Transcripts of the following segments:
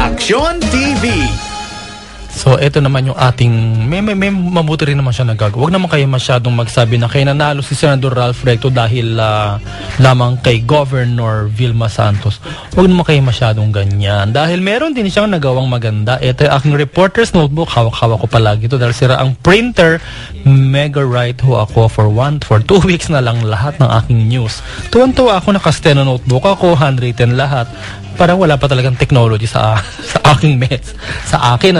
Aksyon TV. So, ito naman yung ating, may mabuti rin naman siya nagagawa. Huwag naman kayo masyadong magsabi na kaya nanalo si Senador Ralph Recto dahil lamang kay Governor Vilma Santos. Huwag naman kayo masyadong ganyan. Dahil meron din siyang nagawang maganda. Ito yung aking reporter's notebook. Hawak-hawak ko palagi ito dahil sira ang printer. Mega right ho ako for 2 weeks na lang lahat ng aking news. Tuwan-tuwa ako, naka-steno notebook ako, handwritten lahat. Parang wala pa talagang technology sa aking meds. Sa akin,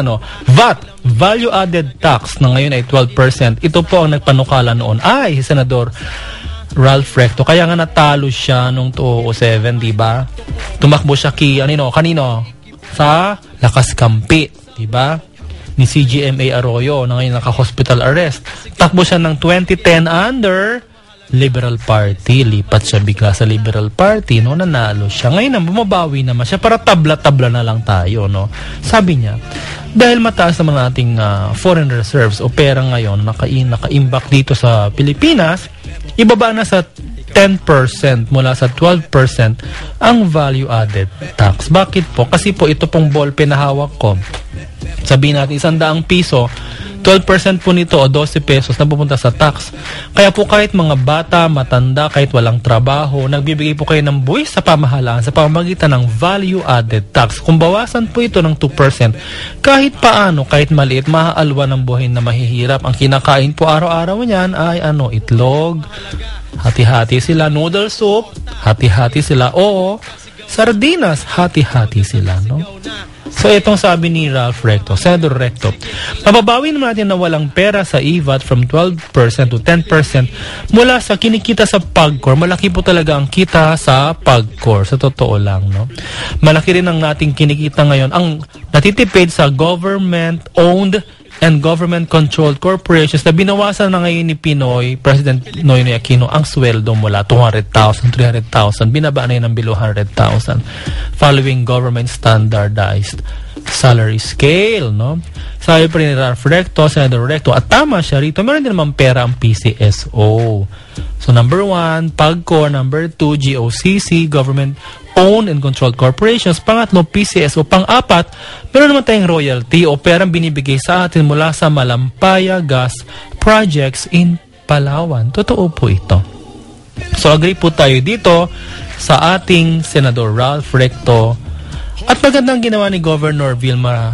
VAT, Value Added Tax, na ngayon ay 12%. Ito po ang nagpanukala noon ay si Senador Ralph Recto. Kaya nga natalo siya noong 2007, di ba? Tumakbo siya kanino? Sa Lakas Kampi, di ba? Ni CGMA Arroyo, na ngayon naka-hospital arrest. Takbo siya ng 2010 under Liberal Party. Lipat siya bigla sa Liberal Party, nanalo siya. Ngayon bumabawi naman siya para tabla-tabla na lang tayo, Sabi niya, dahil mataas naman nating foreign reserves o pera ngayon naka-imbak dito sa Pilipinas, ibaba na sa 10% mula sa 12% ang value added tax. Bakit po? Kasi po ito pong ballpen na hawak ko. Sabihin natin 100 piso, 12% po nito o 12 pesos na pupunta sa tax. Kaya po kahit mga bata, matanda, kahit walang trabaho, nagbibigay po kayo ng buwis sa pamahalaan sa pamamagitan ng value-added tax. Kung bawasan po ito ng 2%, kahit paano, kahit maliit, maaalwa ng buhay na mahihirap. Ang kinakain po araw-araw niyan ay itlog, hati-hati sila, noodle soup, hati-hati sila, o sardinas, hati-hati sila, So, itong sabi ni Ralph Recto, Senador Recto, mababawi naman natin na walang pera sa EVAT from 12% to 10% mula sa kinikita sa PAGCOR. Malaki po talaga ang kita sa PAGCOR. Sa totoo lang, Malaki rin ang nating kinikita ngayon. Ang natitipid sa government-owned and government-controlled corporations na binawasan na ngayon ni Pinoy, President Noynoy Aquino, ang sweldo mula 200,000, 300,000, binaba na yun ng below 100,000 following government standardized salary scale, Sabi pa rin ni Ralph Recto, Senador Recto, at tama siya rito, meron din naman pera ang PCSO. So, number 1, PAGCOR. Number 2, GOCC, government-owned and controlled corporations. Pangatlo, PCSO. Pang-apat, meron naman tayong royalty o perang binibigay sa atin mula sa Malampaya Gas Projects in Palawan. Totoo po ito. So, agree po tayo dito sa ating Senador Ralph Recto. At magandang ginawa ni Governor Vilma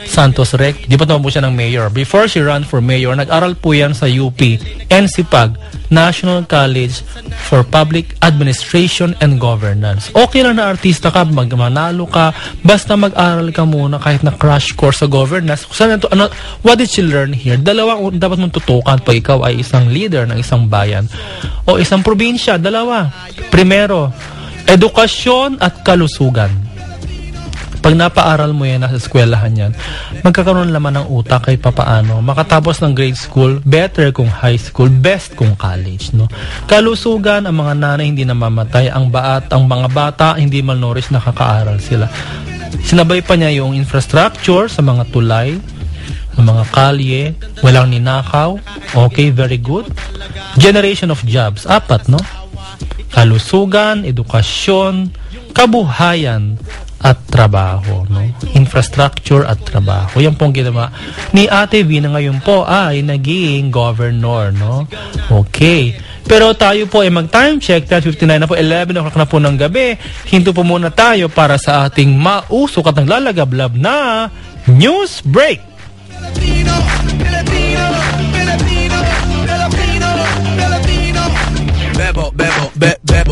Santos Recto. Di pa naman po siya ng mayor. Before she ran for mayor, nag-aral po yan sa UP, NCPAG, National College for Public Administration and Governance. Okay lang na artista ka, manalo ka, basta mag-aral ka muna kahit na crash course sa governance. What did she learn here? Dalawa dapat mong tutukan pag ikaw ay isang leader ng isang bayan o isang probinsya. Dalawa. Primero, edukasyon at kalusugan. Pag napaaral mo yan, nasa eskwelahan yan, magkakaroon naman ng utak kahit papaano. Makatapos ng grade school, better kung high school, best kung college, Kalusugan, ang mga nanay hindi namamatay, ang mga bata hindi malnourished, nakakaaral sila. Sinabay pa niya yung infrastructure sa mga tulay, sa mga kalye, walang ninakaw. Okay, very good. Generation of jobs, 4, Kalusugan, edukasyon, kabuhayan, at trabaho, Infrastructure at trabaho. Yan pong ginawa ni Ate V na ngayon po ay naging governor, Okay. Pero tayo po ay mag-time check, 10:59 na po, 11 o'clock na po ng gabi. Hinto po muna tayo para sa ating mausok at naglalagablab na news break. Bebo, bebo, bebo.